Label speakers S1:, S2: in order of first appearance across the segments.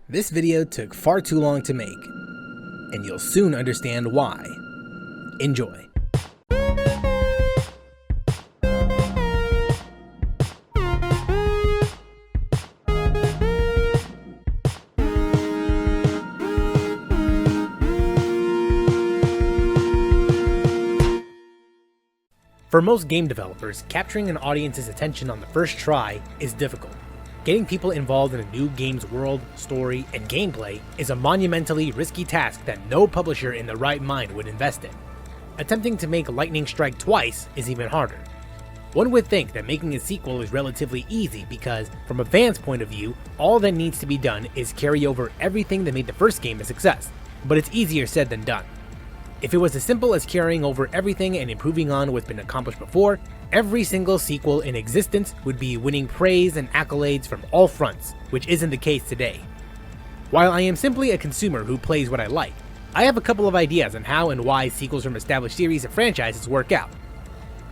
S1: This video took far too long to make, and you'll soon understand why. Enjoy. For most game developers, capturing an audience's attention on the first try is difficult. Getting people involved in a new game's world, story, and gameplay is a monumentally risky task that no publisher in their right mind would invest in. Attempting to make lightning strike twice is even harder. One would think that making a sequel is relatively easy because, from a fan's point of view, all that needs to be done is carry over everything that made the first game a success, but it's easier said than done. If it was as simple as carrying over everything and improving on what's been accomplished before, every single sequel in existence would be winning praise and accolades from all fronts, which isn't the case today. While I am simply a consumer who plays what I like, I have a couple of ideas on how and why sequels from established series and franchises work out.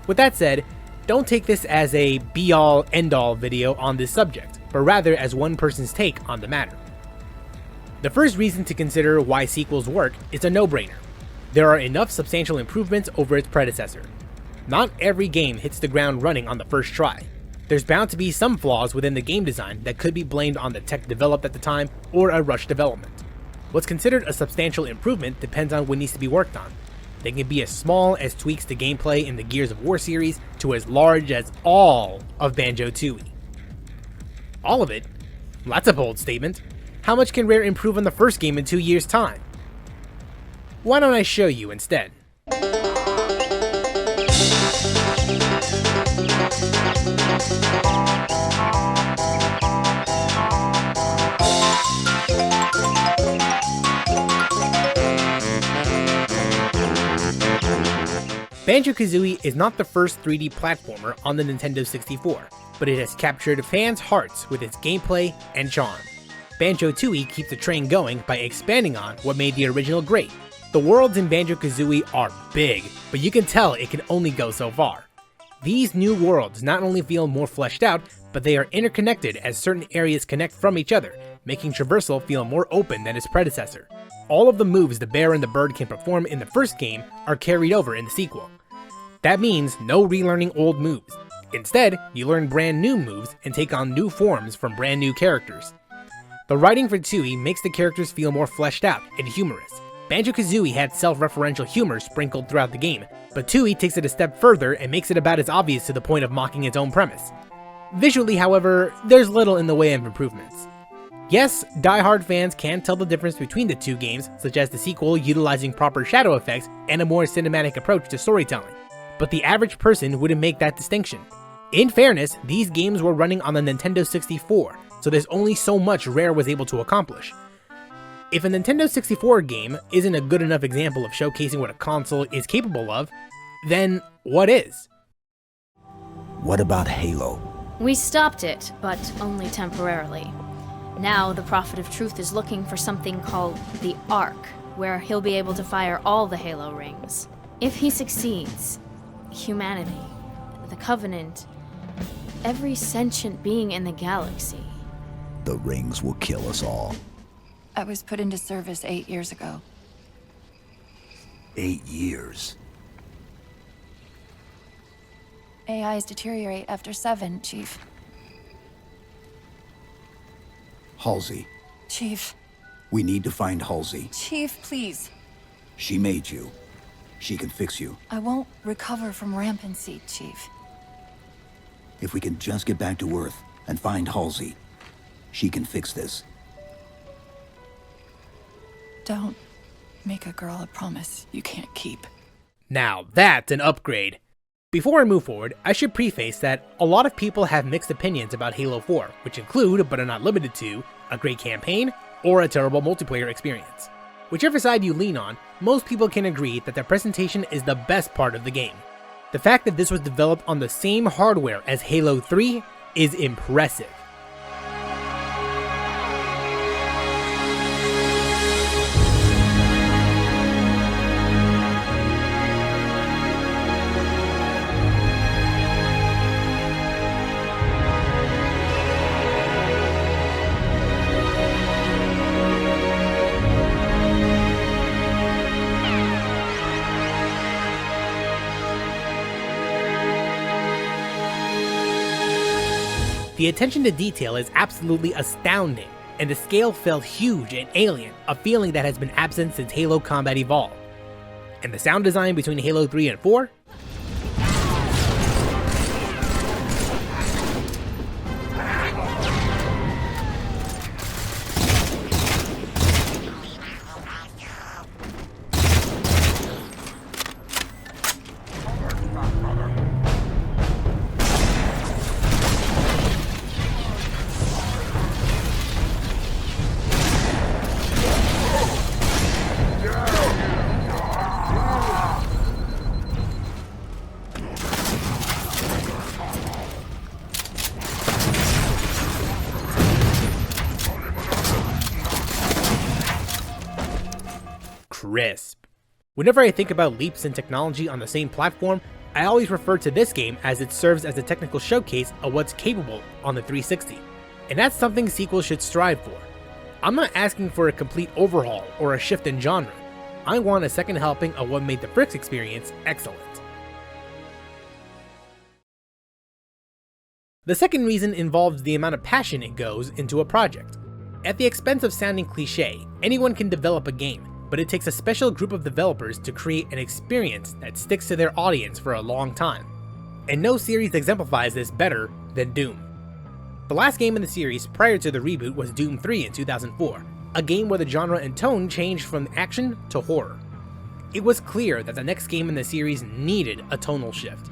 S1: With that said, don't take this as a be-all, end-all video on this subject, but rather as one person's take on the matter. The first reason to consider why sequels work is a no-brainer. There are enough substantial improvements over its predecessor. Not every game hits the ground running on the first try. There's bound to be some flaws within the game design that could be blamed on the tech developed at the time or a rushed development. What's considered a substantial improvement depends on what needs to be worked on. They can be as small as tweaks to gameplay in the Gears of War series to as large as all of BanjoKazooie. All of it? Well, that's a bold statement. How much can Rare improve on the first game in 2 years' time? Why don't I show you instead? BanjoKazooie is not the first 3D platformer on the Nintendo 64, but it has captured fans' hearts with its gameplay and charm. BanjoKazooie keeps the train going by expanding on what made the original great. The worlds in BanjoKazooie are big, but you can tell it can only go so far. These new worlds not only feel more fleshed out, but they are interconnected as certain areas connect from each other, making traversal feel more open than its predecessor. All of the moves the bear and the bird can perform in the first game are carried over in the sequel. That means no relearning old moves. Instead, you learn brand new moves and take on new forms from brand new characters. The writing for Tooie makes the characters feel more fleshed out and humorous. BanjoKazooie had self-referential humor sprinkled throughout the game, but Tooie takes it a step further and makes it about as obvious to the point of mocking its own premise. Visually, however, there's little in the way of improvements. Yes, die-hard fans can tell the difference between the two games, such as the sequel utilizing proper shadow effects and a more cinematic approach to storytelling, but the average person wouldn't make that distinction. In fairness, these games were running on the Nintendo 64, so there's only so much Rare was able to accomplish. If a Nintendo 64 game isn't a good enough example of showcasing what a console is capable of, then what is?
S2: What about Halo?
S3: We stopped it, but only temporarily. Now the Prophet of Truth is looking for something called the Ark, where he'll be able to fire all the Halo rings. If he succeeds, humanity, the Covenant, every sentient being in the galaxy.
S2: The rings will kill us all.
S4: I was put into service 8 years ago.
S2: 8 years.
S4: AIs deteriorate after 7, Chief.
S2: Halsey,
S4: Chief.
S2: we need to find Halsey.
S4: Chief, please.
S2: She made you. She can fix you.
S4: I won't recover from rampancy, Chief.
S2: If we can just get back to Earth and find Halsey, she can fix this.
S4: Don't make a girl a promise you can't keep.
S1: Now that's an upgrade. Before I move forward, I should preface that a lot of people have mixed opinions about Halo 4, which include, but are not limited to, a great campaign or a terrible multiplayer experience. Whichever side you lean on, most people can agree that the presentation is the best part of the game. The fact that this was developed on the same hardware as Halo 3 is impressive. The attention to detail is absolutely astounding, and the scale felt huge and alien, a feeling that has been absent since Halo Combat Evolved. And the sound design between Halo 3 and 4? Crisp. Whenever I think about leaps in technology on the same platform, I always refer to this game as it serves as a technical showcase of what's capable on the 360. And that's something sequels should strive for. I'm not asking for a complete overhaul or a shift in genre. I want a second helping of what made the first experience excellent. The second reason involves the amount of passion it goes into a project. At the expense of sounding cliche, anyone can develop a game, but it takes a special group of developers to create an experience that sticks to their audience for a long time. And no series exemplifies this better than Doom. The last game in the series prior to the reboot was Doom 3 in 2004, a game where the genre and tone changed from action to horror. It was clear that the next game in the series needed a tonal shift.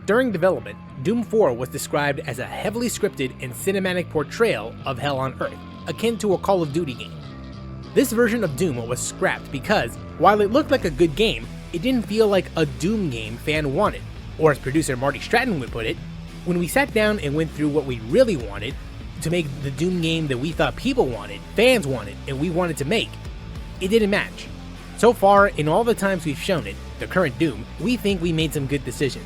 S1: During development, Doom 4 was described as a heavily scripted and cinematic portrayal of Hell on Earth, akin to a Call of Duty game. This version of Doom was scrapped because, while it looked like a good game, it didn't feel like a Doom game fan wanted, or as producer Marty Stratton would put it, when we sat down and went through what we really wanted to make the Doom game that we thought people wanted, fans wanted, and we wanted to make, it didn't match. So far, in all the times we've shown it, the current Doom, we think we made some good decisions.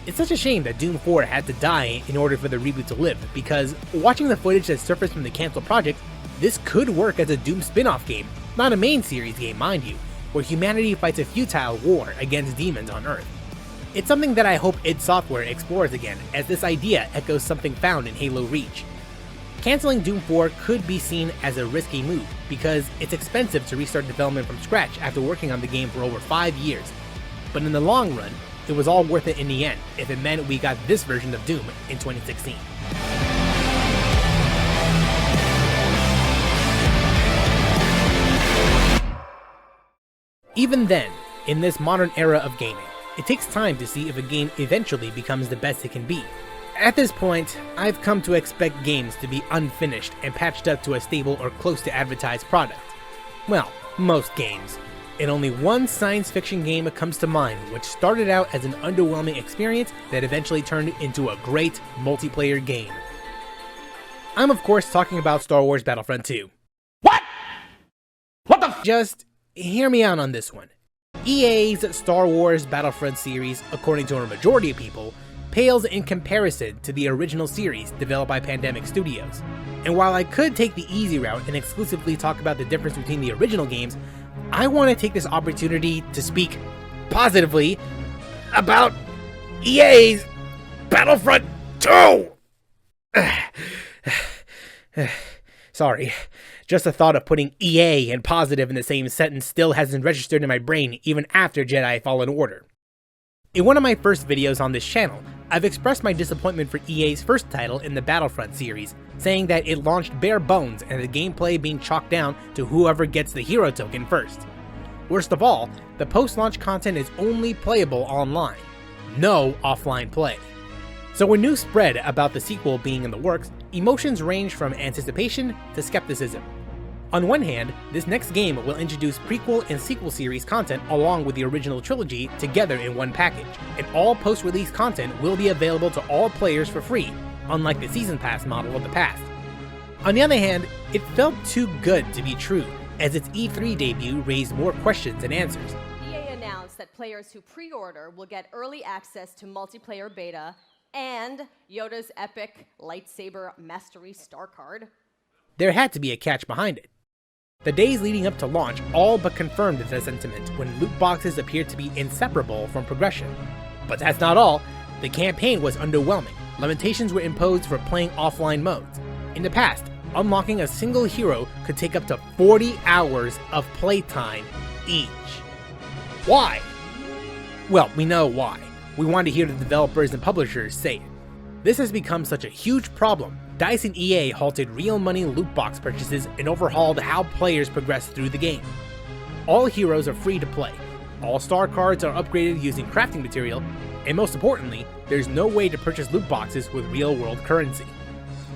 S1: It's such a shame that Doom 4 had to die in order for the reboot to live, because watching the footage that surfaced from the cancelled project, this could work as a Doom spin-off game, not a main series game mind you, where humanity fights a futile war against demons on Earth. It's something that I hope id Software explores again, as this idea echoes something found in Halo Reach. Canceling Doom 4 could be seen as a risky move, because it's expensive to restart development from scratch after working on the game for over 5 years. But in the long run, it was all worth it in the end, if it meant we got this version of Doom in 2016. Even then, in this modern era of gaming, it takes time to see if a game eventually becomes the best it can be. At this point, I've come to expect games to be unfinished and patched up to a stable or close to advertised product. Well, most games. And only one science fiction game comes to mind which started out as an underwhelming experience that eventually turned into a great multiplayer game. I'm of course talking about Star Wars Battlefront 2. What the Just hear me out on this one. EA's Star Wars Battlefront series, according to a majority of people, pales in comparison to the original series developed by Pandemic Studios. And while I could take the easy route and exclusively talk about the difference between the original games, I want to take this opportunity to speak positively about EA's Battlefront 2! Sorry, just the thought of putting EA and positive in the same sentence still hasn't registered in my brain even after Jedi Fallen Order. In one of my first videos on this channel, I've expressed my disappointment for EA's first title in the Battlefront series, saying that it launched bare bones and the gameplay being chalked down to whoever gets the hero token first. Worst of all, the post-launch content is only playable online, no offline play. So when news spread about the sequel being in the works, emotions range from anticipation to skepticism. On one hand, this next game will introduce prequel and sequel series content along with the original trilogy together in one package, and all post-release content will be available to all players for free, unlike the Season Pass model of the past. On the other hand, it felt too good to be true, as its E3 debut raised more questions than answers.
S5: EA announced that players who pre-order will get early access to multiplayer beta and Yoda's epic lightsaber mastery star card.
S1: There had to be a catch behind it. The days leading up to launch all but confirmed the sentiment when loot boxes appeared to be inseparable from progression. But that's not all. The campaign was underwhelming, limitations were imposed for playing offline modes. In the past, unlocking a single hero could take up to 40 hours of playtime each. Why? Well, we know why. We want to hear the developers and publishers say it. This has become such a huge problem. DICE and EA halted real money loot box purchases and overhauled how players progress through the game. All heroes are free to play. All star cards are upgraded using crafting material, and most importantly, there's no way to purchase loot boxes with real-world currency.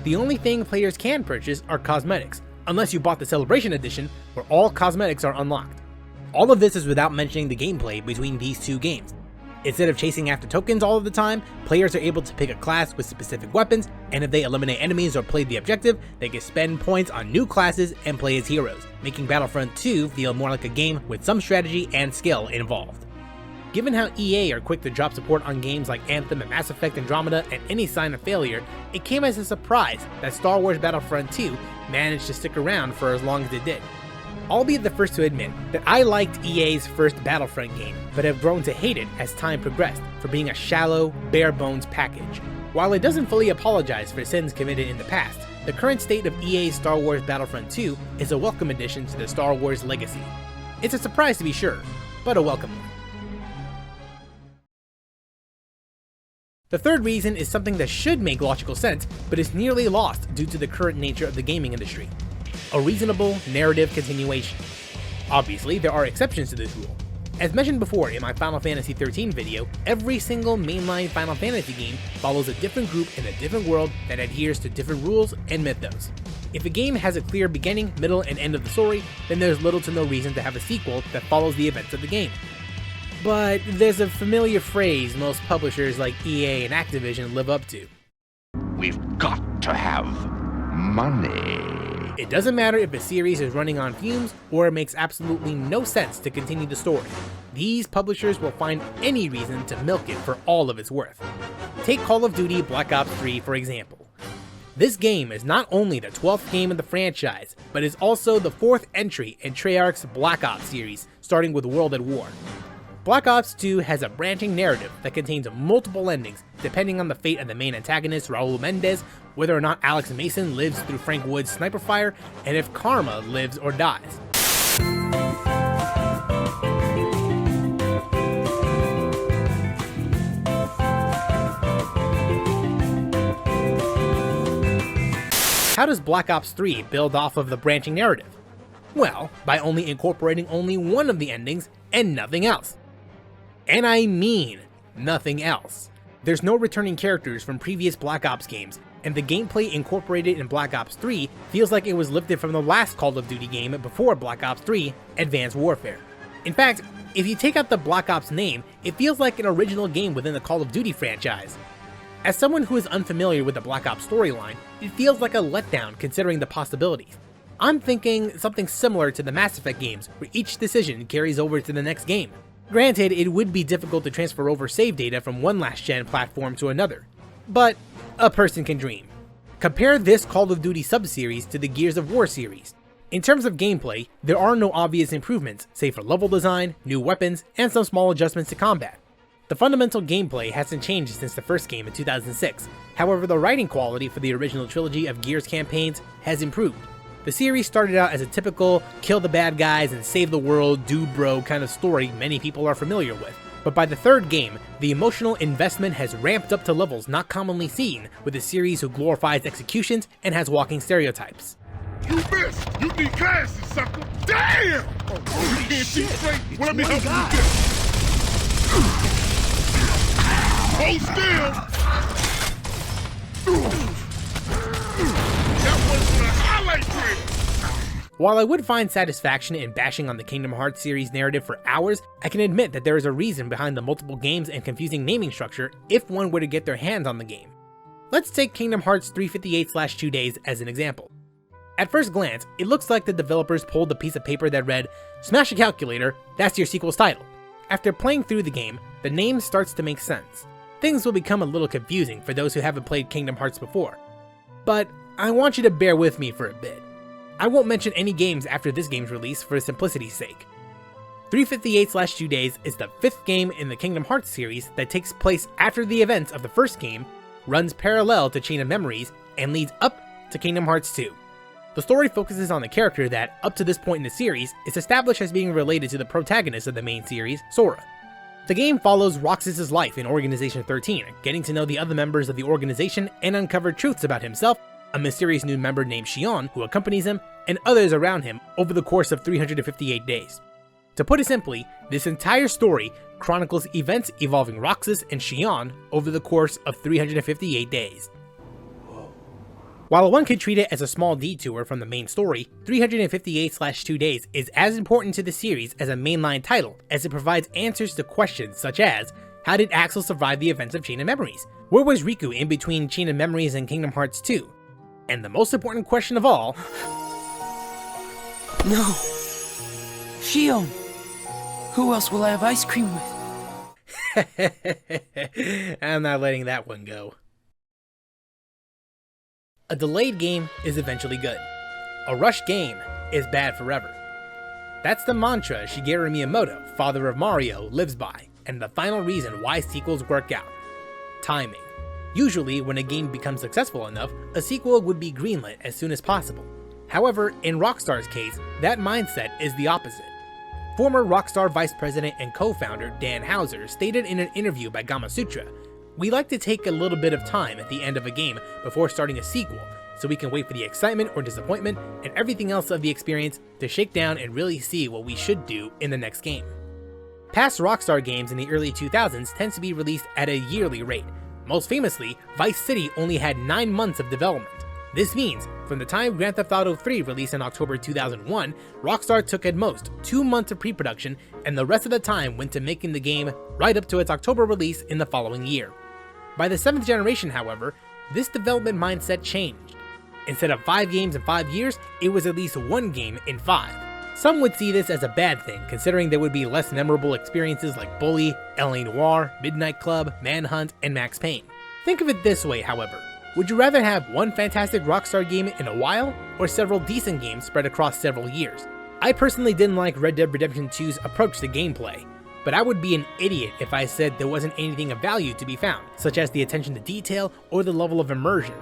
S1: The only thing players can purchase are cosmetics, unless you bought the Celebration Edition, where all cosmetics are unlocked. All of this is without mentioning the gameplay between these two games. Instead of chasing after tokens all of the time, players are able to pick a class with specific weapons, and if they eliminate enemies or play the objective, they can spend points on new classes and play as heroes, making Battlefront 2 feel more like a game with some strategy and skill involved. Given how EA are quick to drop support on games like Anthem and Mass Effect Andromeda and any sign of failure, it came as a surprise that Star Wars Battlefront 2 managed to stick around for as long as it did. I'll be the first to admit that I liked EA's first Battlefront game, but have grown to hate it as time progressed for being a shallow, bare-bones package. While it doesn't fully apologize for sins committed in the past, the current state of EA's Star Wars Battlefront 2 is a welcome addition to the Star Wars legacy. It's a surprise to be sure, but a welcome one. The third reason is something that should make logical sense, but is nearly lost due to the current nature of the gaming industry. A reasonable narrative continuation. Obviously, there are exceptions to this rule. As mentioned before in my Final Fantasy XIII video, every single mainline Final Fantasy game follows a different group in a different world that adheres to different rules and mythos. If a game has a clear beginning, middle, and end of the story, then there's little to no reason to have a sequel that follows the events of the game. But there's a familiar phrase most publishers like EA and Activision live up to.
S6: We've got to have money.
S1: It doesn't matter if a series is running on fumes or it makes absolutely no sense to continue the story. These publishers will find any reason to milk it for all of its worth. Take Call of Duty Black Ops 3 for example. This game is not only the 12th game in the franchise, but is also the 4th entry in Treyarch's Black Ops series, starting with World at War. Black Ops 2 has a branching narrative that contains multiple endings, depending on the fate of the main antagonist Raul Mendez, whether or not Alex Mason lives through Frank Wood's sniper fire, and if Karma lives or dies. How does Black Ops 3 build off of the branching narrative? Well, by only incorporating only one of the endings and nothing else. And I mean nothing else. There's no returning characters from previous Black Ops games, and the gameplay incorporated in Black Ops 3 feels like it was lifted from the last Call of Duty game before Black Ops 3, Advanced Warfare. In fact, if you take out the Black Ops name, it feels like an original game within the Call of Duty franchise. As someone who is unfamiliar with the Black Ops storyline, it feels like a letdown considering the possibilities. I'm thinking something similar to the Mass Effect games, where each decision carries over to the next game. Granted, it would be difficult to transfer over save data from one last-gen platform to another, but a person can dream. Compare this Call of Duty sub-series to the Gears of War series. In terms of gameplay, there are no obvious improvements, save for level design, new weapons, and some small adjustments to combat. The fundamental gameplay hasn't changed since the first game in 2006, however the writing quality for the original trilogy of Gears campaigns has improved. The series started out as a typical kill the bad guys and save the world, dude bro kind of story many people are familiar with. But by the third game, the emotional investment has ramped up to levels not commonly seen with a series who glorifies executions and has walking stereotypes.
S7: You missed! You need glasses, sucker! Damn! Oh, you can't see straight. Well, let me help you with this. Hold still! That was the highlight reel!
S1: While I would find satisfaction in bashing on the Kingdom Hearts series narrative for hours, I can admit that there is a reason behind the multiple games and confusing naming structure if one were to get their hands on the game. Let's take Kingdom Hearts 358/2 Days as an example. At first glance, it looks like the developers pulled a piece of paper that read, "Smash a calculator, that's your sequel's title." After playing through the game, the name starts to make sense. Things will become a little confusing for those who haven't played Kingdom Hearts before. But I want you to bear with me for a bit. I won't mention any games after this game's release for simplicity's sake. 358/2 Days is the 5th game in the Kingdom Hearts series that takes place after the events of the first game, runs parallel to Chain of Memories and leads up to Kingdom Hearts 2. The story focuses on the character that, up to this point in the series, is established as being related to the protagonist of the main series, Sora. The game follows Roxas' life in Organization 13, getting to know the other members of the organization and uncover truths about himself, a mysterious new member named Xion who accompanies him, and others around him over the course of 358 days. To put it simply, this entire story chronicles events involving Roxas and Xion over the course of 358 days. While one could treat it as a small detour from the main story, 358/2 days is as important to the series as a mainline title, as it provides answers to questions such as, how did Axel survive the events of Chain of Memories? Where was Riku in between Chain of Memories and Kingdom Hearts 2? And the most important question of all...
S8: No! Xion! Who else will I have ice cream with?
S1: I'm not letting that one go. A delayed game is eventually good. A rushed game is bad forever. That's the mantra Shigeru Miyamoto, father of Mario, lives by, and the final reason why sequels work out. Timing. Usually, when a game becomes successful enough, a sequel would be greenlit as soon as possible. However, in Rockstar's case, that mindset is the opposite. Former Rockstar Vice President and co-founder Dan Houser stated in an interview by Gamasutra, "We like to take a little bit of time at the end of a game before starting a sequel, so we can wait for the excitement or disappointment and everything else of the experience to shake down and really see what we should do in the next game." Past Rockstar games in the early 2000s tend to be released at a yearly rate. Most famously, Vice City only had 9 months of development. This means, from the time Grand Theft Auto 3 released in October 2001, Rockstar took at most 2 months of pre-production, and the rest of the time went to making the game right up to its October release in the following year. By the 7th generation, however, this development mindset changed. Instead of 5 games in 5 years, it was at least 1 game in 5. Some would see this as a bad thing, considering there would be less memorable experiences like Bully, L.A. Noire, Midnight Club, Manhunt, and Max Payne. Think of it this way, however. Would you rather have one fantastic Rockstar game in a while, or several decent games spread across several years? I personally didn't like Red Dead Redemption 2's approach to gameplay, but I would be an idiot if I said there wasn't anything of value to be found, such as the attention to detail or the level of immersion.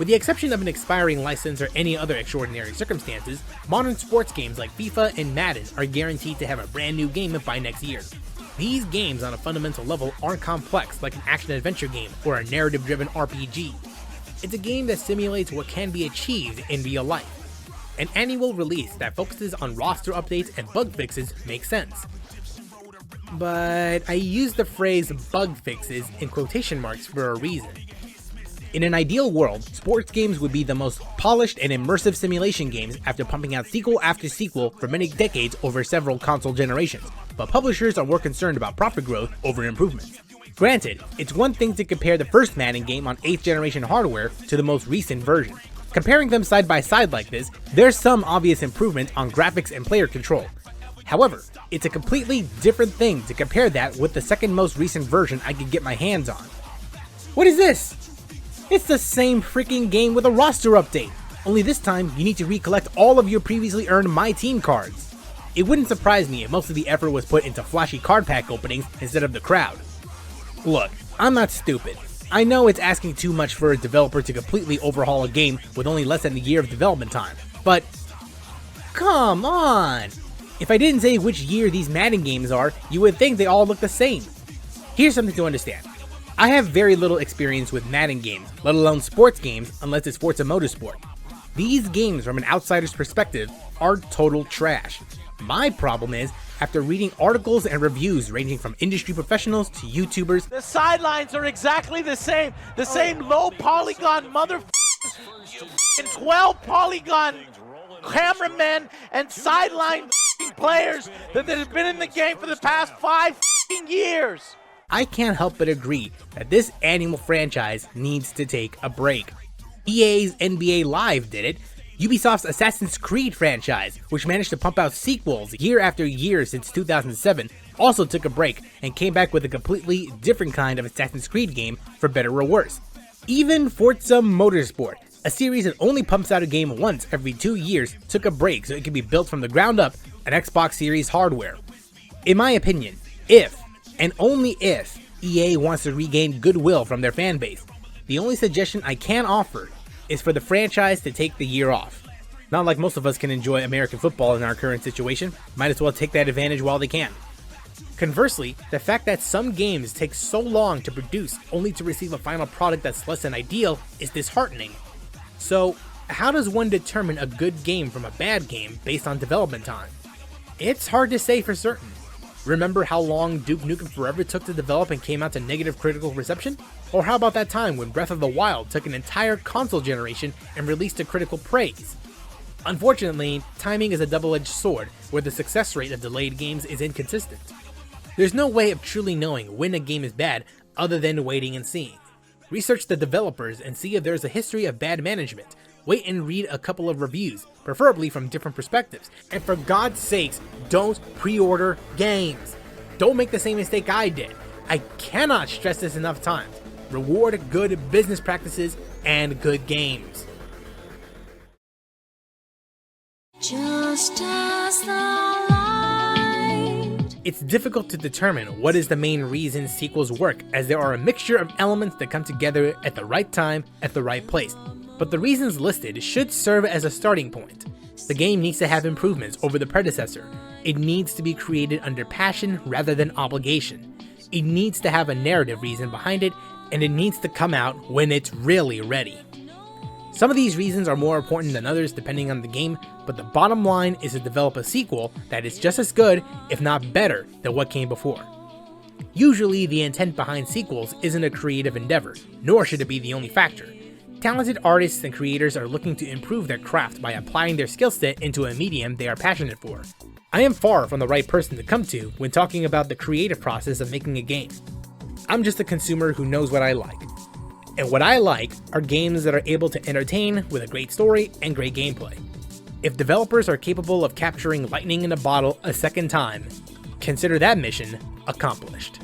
S1: With the exception of an expiring license or any other extraordinary circumstances, modern sports games like FIFA and Madden are guaranteed to have a brand new game by next year. These games on a fundamental level aren't complex like an action-adventure game or a narrative-driven RPG. It's a game that simulates what can be achieved in real life. An annual release that focuses on roster updates and bug fixes makes sense. But I use the phrase bug fixes in quotation marks for a reason. In an ideal world, sports games would be the most polished and immersive simulation games after pumping out sequel after sequel for many decades over several console generations, but publishers are more concerned about profit growth over improvements. Granted, it's one thing to compare the first Madden game on 8th generation hardware to the most recent version. Comparing them side by side like this, there's some obvious improvement on graphics and player control. However, it's a completely different thing to compare that with the second most recent version I could get my hands on. What is this? It's the same freaking game with a roster update, only this time you need to recollect all of your previously earned My Team cards. It wouldn't surprise me if most of the effort was put into flashy card pack openings instead of the crowd. Look, I'm not stupid. I know it's asking too much for a developer to completely overhaul a game with only less than a year of development time, but come on! If I didn't say which year these Madden games are, you would think they all look the same. Here's something to understand. I have very little experience with Madden games, let alone sports games, unless it's Forza Motorsport. These games, from an outsider's perspective, are total trash. My problem is, after reading articles and reviews ranging from industry professionals to YouTubers,
S9: the sidelines are exactly the same. The same low polygon and 12 polygon cameramen and sideline players that have been in the game for the past 5 years.
S1: I can't help but agree that this annual franchise needs to take a break. EA's NBA Live did it. Ubisoft's Assassin's Creed franchise, which managed to pump out sequels year after year since 2007, also took a break and came back with a completely different kind of Assassin's Creed game for better or worse. Even Forza Motorsport, a series that only pumps out a game once every 2 years, took a break so it could be built from the ground up on Xbox Series hardware. In my opinion, if, and only if, EA wants to regain goodwill from their fanbase, The only suggestion I can offer is for the franchise to take the year off. Not like most of us can enjoy American football in our current situation, might as well take that advantage while they can. Conversely, the fact that some games take so long to produce only to receive a final product that's less than ideal is disheartening. So, how does one determine a good game from a bad game based on development time? It's hard to say for certain. Remember how long Duke Nukem Forever took to develop and came out to negative critical reception? Or how about that time when Breath of the Wild took an entire console generation and released to critical praise? Unfortunately, timing is a double-edged sword where the success rate of delayed games is inconsistent. There's no way of truly knowing when a game is bad other than waiting and seeing. Research the developers and see if there's a history of bad management. Wait and read a couple of reviews, preferably from different perspectives. And for God's sakes, don't pre-order games. Don't make the same mistake I did. I cannot stress this enough times. Reward good business practices and good games.
S10: Just as the light.
S1: It's difficult to determine what is the main reason sequels work, as there are a mixture of elements that come together at the right time, at the right place. But the reasons listed should serve as a starting point. The game needs to have improvements over the predecessor. It needs to be created under passion rather than obligation. It needs to have a narrative reason behind it, and it needs to come out when it's really ready. Some of these reasons are more important than others depending on the game, but the bottom line is to develop a sequel that is just as good, if not better, than what came before. Usually, the intent behind sequels isn't a creative endeavor, nor should it be the only factor. Talented artists and creators are looking to improve their craft by applying their skill set into a medium they are passionate for. I am far from the right person to come to when talking about the creative process of making a game. I'm just a consumer who knows what I like. And what I like are games that are able to entertain with a great story and great gameplay. If developers are capable of capturing lightning in a bottle a second time, consider that mission accomplished.